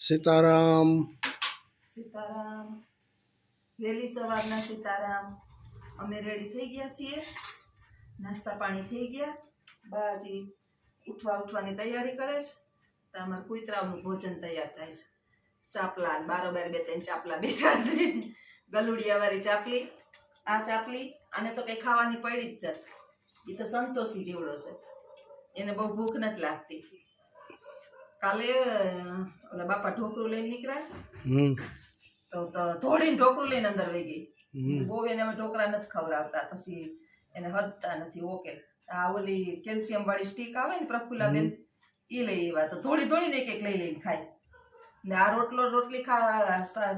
સીતારામ. સીતારામ. વહેલી સવારના સીતારામ. અમે રેડી થઈ ગયા છીએ, નાસ્તા પાણી થઈ ગયા. બાજી ઉઠવાની તૈયારી કરે છે. તો અમારા કુતરાઓનું ભોજન તૈયાર થાય છે. ચાપલા બારોબાર 2-3 ચાપલા બેઠા છે. ગલુડિયા વાળી ચાપલી, આ ચાપલી. આને તો કઈ ખાવાની પડી જ નથી. એ તો સંતોષી જેવડો છે, એને બહુ ભૂખ નથી લાગતી. કાલે ઓલા બાપા ઢોકરું લઈને નીકળ્યા તો થોડીને ઢોકરું લઈને અંદર વહી ગઈ. બહુ એને અમે ઢોકરા નથી ખવડાવતા, પછી એને હદતા નથી. ઓકે, આ ઓલી કેલ્શિયમ વાળી સ્ટીક આવે ને પ્રફુલ્લાબેન, એ લઈ આવ્યા. તો થોડી ને એક લઈ લઈને ખાય ને. આ રોટલી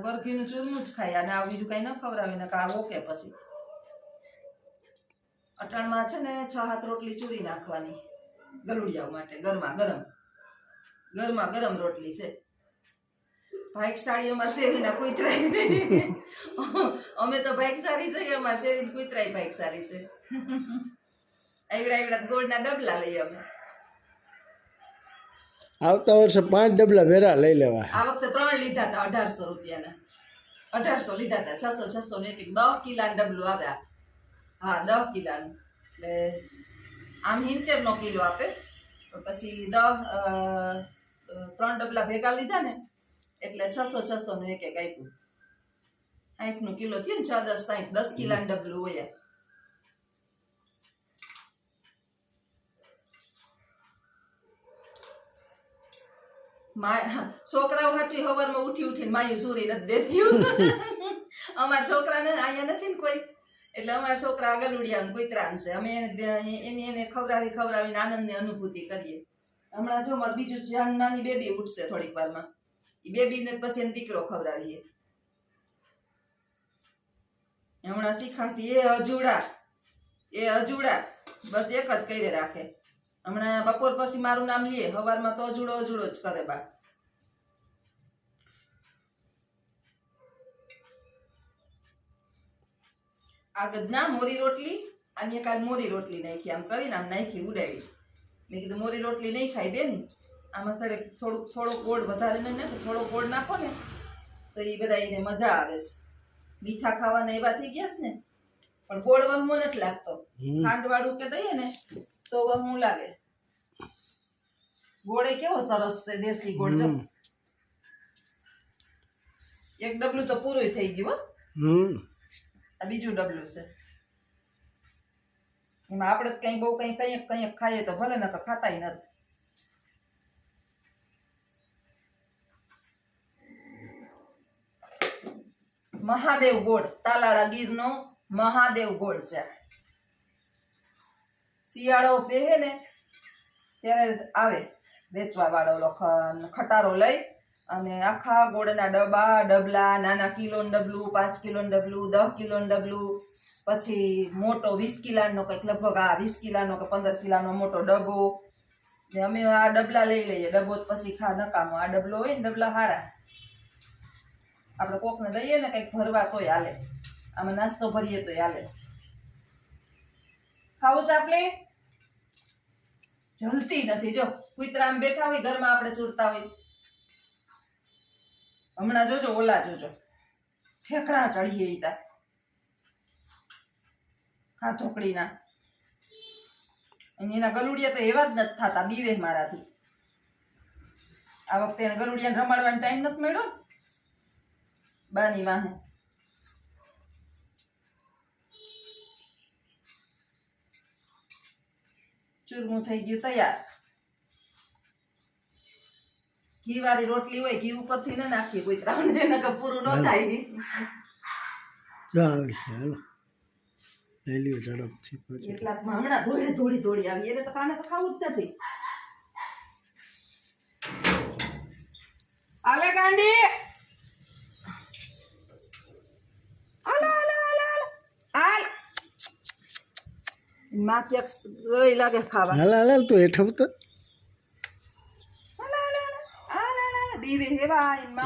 ગરઘીનું ચૂરનું જ ખાય, અને આ બીજું કઈ ન ખવડાવે ને. આ ઓકે, પછી અટાણમાં છે ને 6-7 રોટલી ચૂરી નાખવાની ગલુડિયાઓ માટે. ગરમા ગરમ રોટલી છે. ભાઈકશાળી અમારા શેરીના કુતરાય. અમે તો ભાઈકશાળી છે, અમારા શેરીની કુતરાય ભાઈકશાળી છે. એવડા ગોળના ડબલા લઈએ અમે. આવતા વર્ષે 5 ડબલા ભેરા લઈ લેવા. આ વખતે 3 લીધા હતા 1800 રૂપિયાના. 1800 લીધા હતા. 600 ને 10 કિલાનું ડબલું આવ્યા. હા, 10 કિલાનું. એટલે આમ 70 નો કિલો આપે. પછી 3 ડબલા ભેગા લીધા ને, એટલે 600 નું એક આપ્યું. 60 નું કિલો થયું ને. 6, 10, 60, 10 કિલાનું ડબલું હોય. છોકરાઓ હાટું હવારમાં ઉઠીને માયું સુરી નથી દેતી. અમારા છોકરાને અહીંયા નથી ને કોઈ, એટલે અમારા છોકરા ગલુડિયા કુતરાન છે. અમે એને ખવડાવીને આનંદની અનુભૂતિ કરીએ. હમણાં જો મારે બીજું નાની બેબી ઉઠશે થોડીક વારમાં. એ બેબીને પછી એને દીકરો ખવડાવીએ. હમણાં શીખાતી એ અજુડા બસ એક જ કરી રાખે. હમણાં બપોર પછી મારું નામ લે, સવારમાં તો અજુડો જ કરે. બા આગળ ના મોરી રોટલી, અને કાલ મોરી રોટલી નાખી. આમ કરીને આમ નાખી ઉડાડી. મેં કીધું મોરી રોટલી નહીં ખાઈ બેની, આમાં થોડો ગોળ વધારે નહીં નાખો, થોડો ગોળ નાખો ને તો એ બધા એને મજા આવે છે. મીઠા ખાવાના એવા થઈ ગયા છે ને, પણ ગોળ વહમો નથી લાગતો. ખાંડ વાળું કે દઈએ ને તો વહમું લાગે. ગોળ કેવો સરસ છે, દેશી ગોળ. જો એક ડબલું તો પૂરું થઈ ગયું. આ બીજું ડબલું છે. એમાં આપણે કઈ બહુ કઈ ખાઈએ તો ભલે, ને તો ખાતાય નથી. મહાદેવ ગોળ, તાલાળા ગીરનો મહાદેવ ગોળ છે. શિયાળો પહેરે ને ત્યારે આવે વેચવા વાળો ખટારો લઈ, અને આખા ગોળના ડબલા, નાના કિલોનું ડબલું, 5 કિલોનું ડબલું, 10 કિલોનું ડબલું, પછી મોટો 20 કિલાનો કંઈક, લગભગ આ 20 કિલાનો કે 15 કિલાનો મોટો ડબ્બો. ને અમે આ ડબલા લઈ લઈએ. ડબ્બો પછી નકામો. આ ડબલો હોય ને, ડબલા હારા. આપણે કોકને દઈએ ને કંઈક ભરવા તોય હાલે. આમાં નાસ્તો ભરીએ તોય હાલે. ખાવું ચાપલી જલતી નથી. જો કુતરા આમ બેઠા હોય ઘરમાં, આપણે ચૂરતા હોય. હમણાં જોજો, ઓલા જોજો ઠેકડા ચડીએ તા ખાધોકડીના. એના ગલુડિયા તો એવા જ નથી થતા. બીવે મારાથી. આ વખતે એને ગલુડિયાને રમાડવાનો ટાઈમ નથી મળ્યો ને બાની વાહે. ચૂરમું થઈ ગયું તૈયાર. ઘી વાળી રોટલી હોય, ઘી ઉપરથી ન નાખીએ કુતરાઓને, એને પૂરું ન થાય. લઈ લ્યો ઝડપથી. એટલામાં હમણાં દોડી આવી. એને તો કાને તો ખાવું જ નથી. આલે ગાંડી, હાલ. માં ક્યાંક ગઈ લાગે ખાવા. હાલ તું હેઠ તો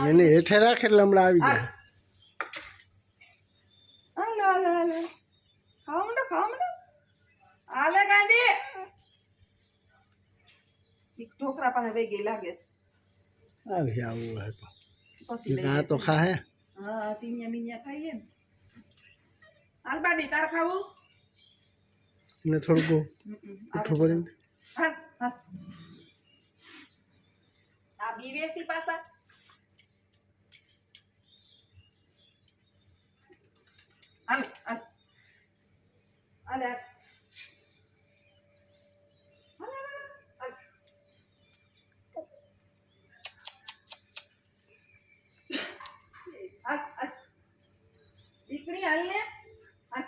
એને હેઠે રાખે એટલે હમણાં આવી જાય. હાલે ગાંડી. ઢોકરા પાસે વહી ગઈ લાગે છે. આવી આવું હોય તો પછી લઈ આ લેજો. તો ખાહે હા ટીનિયા મીનિયા ખાઈએ ને. હાલ બાબી તાર ખાવું? ને થોડુંક ઉઠું કરીને હાલ હાલ. આ બીવેથી પાછા હાલ હાલ હાલ હાલ. દીકરી હાલ ને હાલ.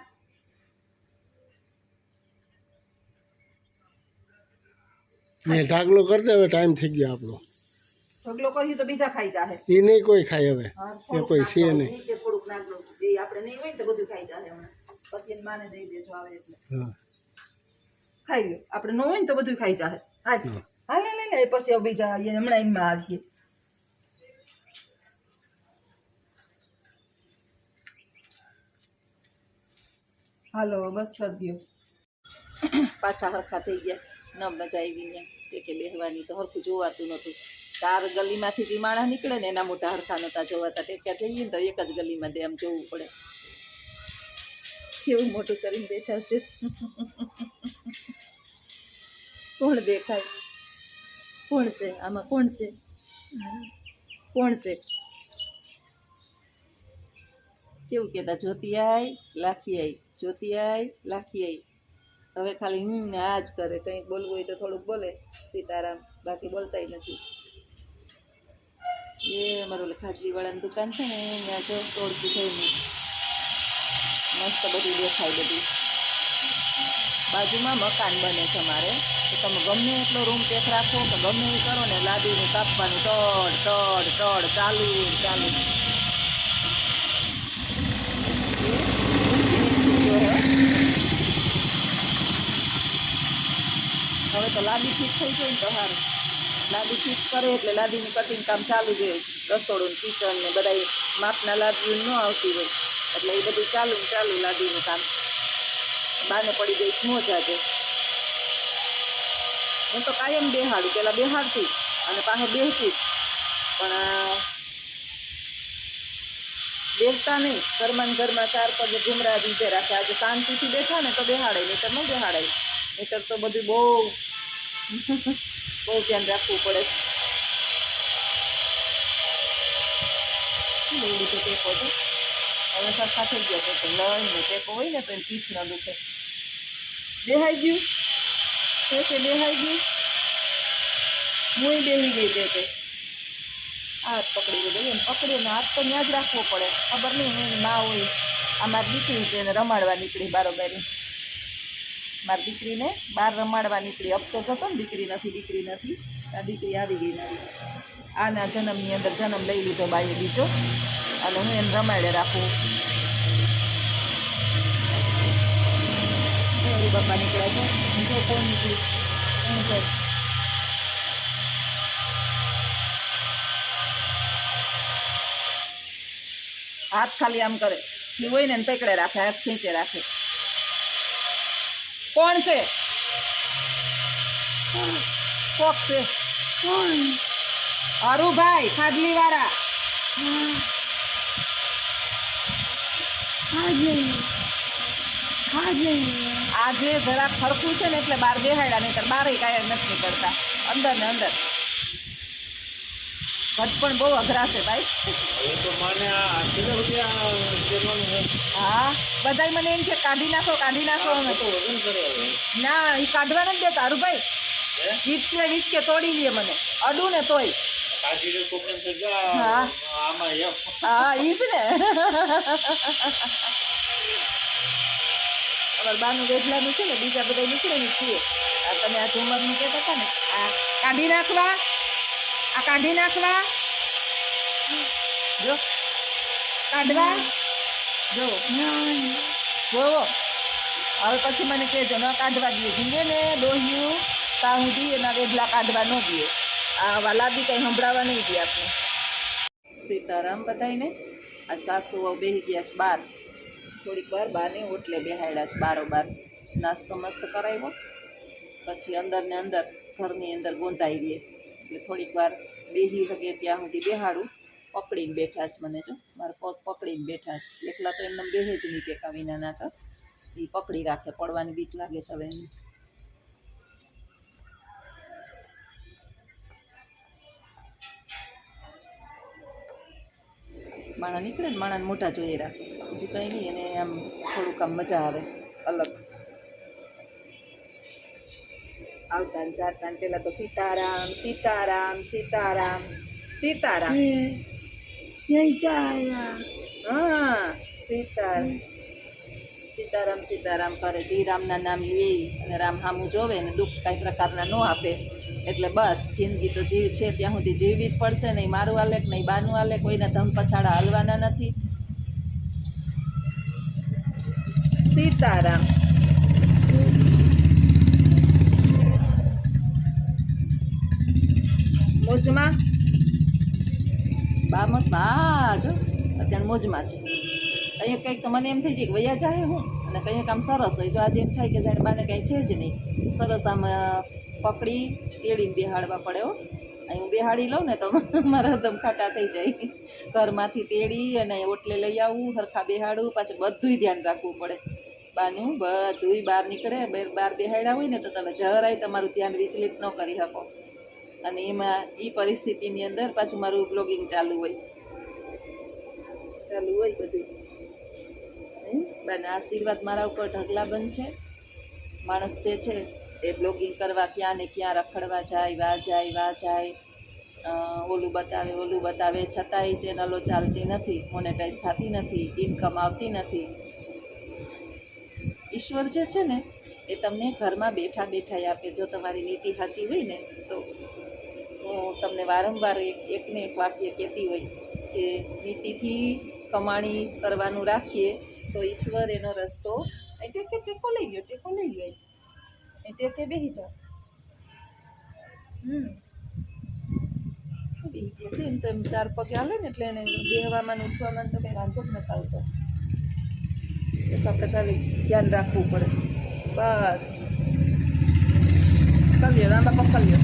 ને ઢાકલો કરી દે હવે ટાઈમ થઈ ગયો આપણો ઢગલો કરી તો બીજા ખાઈ જાહે. એ નહીં કોઈ ખાય હવે હા, એ થોડુંક કોઈ નાખો, છે નહીં નીચે થોડુંક નાખો. એ આપણે નહીં હોય ને તો બધું ખાઈ જાહે હમણાં. પછી એની માને દઈ દેજો આવે એટલે હા ખાઈ લ્યો. આપણે ન હોય ને તો બધું ખાઈ જાહે. હાલ હા. હાલ લે લે પછી હવે બીજા આવીએ. હમણાં એમાં આવીએ. હાલો બસ કરી દ્યો. પાછા હરખા થઈ ગયા. ન મજા આવી ત્યાં કે બેહવાની તો હરખું જોવાતું નહોતું. 4 ગલીમાંથી જે માણસ નીકળે ને એના મોટા હરખા નહોતા જોવાતા. ટેક્યા જઈએ ને તો એક જ ગલીમાં દે આમ જોવું પડે. કેવું મોટું કરીને બેઠા છે. કોણ દેખાય? કોણ છે આમાં? કોણ છે? કોણ છે? કેવું કહેતા જોતી આય લાખી આઈ, જોતી આય લાખી આઈ. હવે ખાલી ને આ જ કરે. કંઈક બોલવું હોય તો થોડુંક બોલે સીતારામ, બાકી બોલતાય નથી. એ અમારું ઓલે ખાટલીવાળાની દુકાન છે ને ત્યાં જો તોડતું થઈને મસ્ત બધું દેખાય. બધું બાજુમાં મકાન બને છે અમારે. તો તમે ગમે એટલો રૂમ પેક રાખો કે ગમે એ કરો ને લાદીને કાપવાનું તડ તડ તડ ચાલુ ચાલુ. હવે તો લાદી ફિટ થઈ જાય ને તો સારું. લાદી ફિટ કરે એટલે લાદીની કટિંગ કામ ચાલુ જ હોય. રસોડું ને કિચન ને બધા માપના લાદી ન આવતી હોય એટલે એ બધું ચાલુ ને ચાલુ લાદીનું કામ. બાને પડી ગઈ સ્મોજ આજે. હું તો કાયમ બેહાડું. પેલા બેહાડતી અને પાસે બેસતી પણ બેસતા નહીં. ઘરમાં ને ઘરમાં 4 પગે ઘૂમરા દીધે રાખે. આજે શાંતિથી બેઠા ને તો બેહાડાય, નહીતર ન બેહાડાય. નહીતર તો બધું બહુ ધ્યાન રાખવું પડે. એવી રીતે ટેકો છે. હવે સરખા થઈ ગયા છે. લઈને ટેકો હોય ને તો એને પીઠ ન દુખે. બેહાઈ ગયું કે બેહાઈ ગયું? હું બેહી ગઈ તે હાથ પકડી ગયો. એમ પકડીને હાથ તો ત્યાં જ રાખવો પડે. ખબર નહીં એની માં હોય. આ મારી દીકરી છે એને રમાડવા નીકળી બારોબારી. મારી દીકરીને બહાર રમાડવા નીકળી. અફસોસ હતો ને દીકરી નથી. આ દીકરી આવી ગઈ મારી. આના જન્મની અંદર જન્મ લઈ લીધો બાઈએ બીજો અને હું એને રમાડે રાખું. બાપા નીકળ્યા છે. જો કોણ નીકળી? હું કર હાથ ખાલી આમ કરે. જે હોય ને પકડે રાખે, હાથ ખેંચે રાખે. કોણ છે? કોક છે. હરુભાઈ ખાડલી વાળા. આજે જરા ખરખું છે ને એટલે બહાર બેહાડ્યા, નહીં બારે કાંઈ નથી નીકળતા. અંદર ને અંદર ઘટ પણ બહુ અઘરા છે ભાઈ. હા બધા મને એમ છે કાઢી નાખો. ના એ કાઢવા નથી દેતા હરુભાઈ. વીસ કે તોડી લે મને અડું ને તોય. હા ઈ જ ને. અમારે બાનું વેઢલાનું છે ને બીજા બધા નીકળે ને છીએ. આ તમે આ ઝુમરનું કહેતા હતા ને આ કાઢી નાખવા. જો કાઢવા જો હવે પછી મને કહેજો ન કાઢવા દઈએ. જીવે ને ડોહ્યું ત્યાં સુધી એના વેઢલા કાઢવા ન દઈએ. આ લાદી કંઈ સંભળાવવા નહીં દે આપણે. સીતારામ બધાઈને. આ સાસુ બેસી ગયા છે બહાર. થોડીક વાર બાને ઓટલે બેહાડ્યા છે બારોબાર. નાસ્તો મસ્ત કરાવ્યો. પછી અંદર ને અંદર ઘરની અંદર ગોંધાઈ રહીએ એટલે થોડીક વાર બેહી શકે ત્યાં સુધી બેહાડું. પકડીને બેઠા છે મને, જો મારા પગ પકડીને બેઠા છે. એકલા તો એમને બેહે જ નહીં ટેકા વિનાના, તો એ પકડી રાખે. પડવાની બીક લાગે છે હવે એને. માણા નીકળે ને માણાને મોઢા જોઈએ રાખે, બીજું કંઈ નહીં. એને આમ થોડુંક આમ મજા આવે અલગ. આવતા ને જાતા ને પેલા તો સીતારામ સીતારામ સીતારામ સીતારામ. હા, સીતારામ સીતારામ સીતારામ કરે. જી રામના નામ લે અને રામ હામું જોવે ને દુઃખ કાંઈ પ્રકારના ન આપે. એટલે બસ જિંદગી તો જીવી છે ત્યાં સુધી જીવવી જ પડશે. નહીં મારું હાલે કે નહીં બાનું હાલે, કોઈના ધમ પછાડા હાલવાના નથી. સીતારામ. મોજમાં બા મોજમાં. હા જો અત્યારે મોજમાં છે. કંઈક કંઈક તો મને એમ થઈ જાય કે વૈયા જાય હું, અને કંઈક આમ સરસ હોય. જો આજે એમ થાય કે જાણે બાને કાંઈ છે જ નહીં. સરસ આમ પકડી તેડીને બેહાડવા પડે હો. અહીં હું બેહાડી લઉં ને તો મારા દમ ખાટા થઈ જાય. ઘરમાંથી તેડી અને ઓટલે લઈ આવું, સરખા બેહાડું, પાછું બધુંય ધ્યાન રાખવું પડે બાનું. બધુંય બહાર નીકળે. બહાર બેહાડ્યા હોય ને તો તમે જરાય તમારું ધ્યાન વિચલિત ન કરી શકો. અને એમાં એ પરિસ્થિતિની અંદર પાછું મારું બ્લોગિંગ ચાલુ હોય બધું. બાના આશીર્વાદ મારા ઉપર ઢગલા બંધ છે. માણસ જે છે એ બ્લોગિંગ કરવા ક્યાં ને ક્યાં રખડવા જાય, વા જાય, ઓલું બતાવે, છતાંય ચેનલો ચાલતી નથી, મોનેટાઈઝ થતી નથી, ઇન્કમ આવતી નથી. ઈશ્વર જે છે ને એ તમને ઘરમાં બેઠા બેઠા આપે. જો તમારી નીતિ સાચી હોય ને તો હું તમને વારંવાર એકને એક વાક્ય કહેતી હોય કે નીતિથી કમાણી કરવાનું રાખીએ તો ઈશ્વર એનો રસ્તો. ટેકો લઈ ગયો એ ટેકે બેસી જાઓ. બેસી ગયો છે એમ તો એમ 4 પગે હાલે ને એટલે એને બેહવામાં ને ઉઠવામાં તો કંઈ વાંધો જ નથી આવતો. બસ આપણે ખાલી ધ્યાન રાખવું પડે. બસ કલ્યો લાંબા પગ કલ્યો.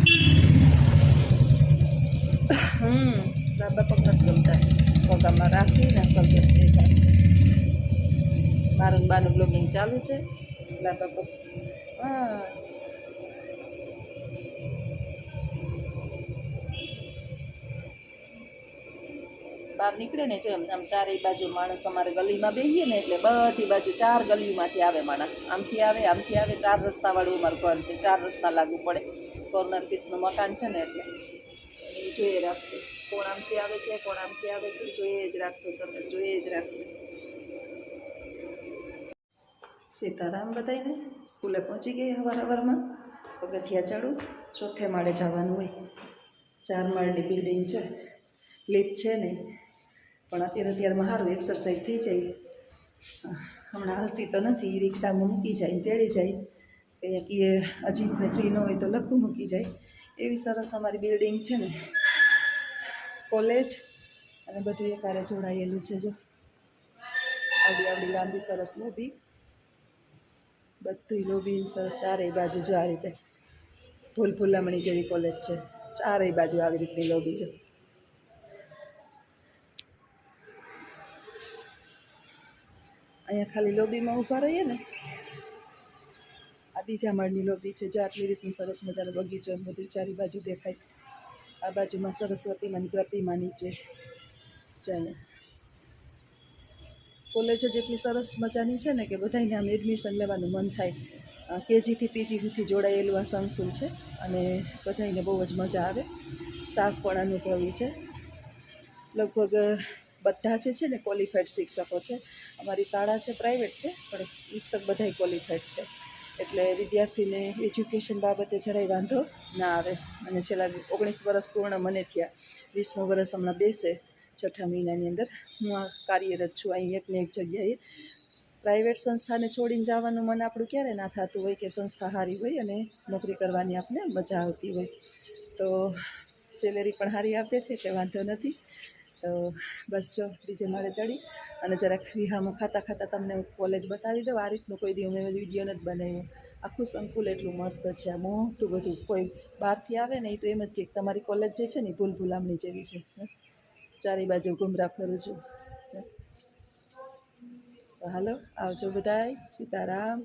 લાંબા પગ નથી ગમતા. પગામાં રાખીને સલગસ દેખા. મારું બાનું બ્લોગિંગ ચાલુ છે. લાંબા પગ. હા, બહાર નીકળે ને જો આમ ચારેય બાજુ માણસ. અમારે ગલીમાં બેસીએ ને એટલે બધી બાજુ 4 ગલીમાંથી આવે માણસ. આમથી આવે, આમથી આવે. 4 રસ્તાવાળું અમારું ઘર છે. 4 રસ્તા લાગુ પડે. કોર્નર પીસનું મકાન છે ને એટલે એ જોઈએ રાખશે. કોણ આમથી આવે છે, કોણ આમથી આવે છે, જોઈએ જ રાખશે. તમે જોઈએ જ રાખશે. સીતારામ બધાયને. સ્કૂલે પહોંચી ગઈ હવારમાં. પગથિયા ચડું. 4થે માળે જવાનું હોય. 4 માળની બિલ્ડિંગ છે. લિફ્ટ છે નહીં, પણ અત્યારમાં સારું એક્સરસાઇઝ થઈ જાય. હમણાં હાલતી તો નથી. રિક્ષામાં મૂકી જાય, તેડી જાય. કંઈક એ અજીતને ફ્રી ન હોય તો લખું મૂકી જાય. એવી સરસ અમારી બિલ્ડિંગ છે ને. કોલેજ અને બધું એકારે જોડાયેલું છે. જો આવડી લાંબી સરસ લોબી. બધું લોબી સરસ. ચારેય બાજુ જો આ રીતે ભૂલમણી જેવી કોલેજ છે. ચારેય બાજુ આવી રીતની લોબી. જો અહીંયા ખાલી લોબીમાં ઊભા રહીએ ને. આ બીજા માળની લોબી છે. જો આટલી રીતની સરસ મજાનો બગીચો બધું ચારી બાજુ દેખાય. આ બાજુમાં સરસ્વતીમાંની પ્રતિમા નીચે જાય. કોલેજ જ એટલી સરસ મજાની છે ને કે બધાને આમ એડમિશન લેવાનું મન થાય. કેજીથી પીજી સુધી જોડાયેલું આ સંકુલ છે અને બધાને બહુ જ મજા આવે. સ્ટાફ પણ અનુભવી છે. લગભગ બધા જે છે ને ક્વોલિફાઈડ શિક્ષકો છે. અમારી શાળા છે પ્રાઇવેટ છે પણ શિક્ષક બધાય ક્વોલિફાઈડ છે. એટલે વિદ્યાર્થીને એજ્યુકેશન બાબતે જરાય વાંધો ના આવે. અને છેલ્લા 19 વર્ષ પૂર્ણ મને થયા. 20મું વર્ષ હમણાં બેસે 6ઠા મહિનાની અંદર. હું આ કાર્યરત છું અહીં એકને એક જગ્યાએ. પ્રાઇવેટ સંસ્થાને છોડીને જવાનું મન આપણું ક્યારે ના થતું હોય કે સંસ્થા સારી હોય અને નોકરી કરવાની આપણે મજા આવતી હોય. તો સેલેરી પણ સારી આપે છે એટલે વાંધો નથી. તો બસ જો બીજે માળે ચડી અને જરાક વિહામું ખાતા ખાતા તમને કોલેજ બતાવી દઉં. આ રીતનું કોઈ દી અમે વિડીયો નથી બનાવ્યો. આખું સંકુલ એટલું મસ્ત છે, આ મોટું બધું. કોઈ બહારથી આવે ને એ તો એમ જ કે તમારી કોલેજ જે છે ને ભૂલ ભૂલામણી જેવી છે. ચારે બાજુ ઘૂમરા ફરું છું. તો હાલો આવજો બધાય. સીતારામ.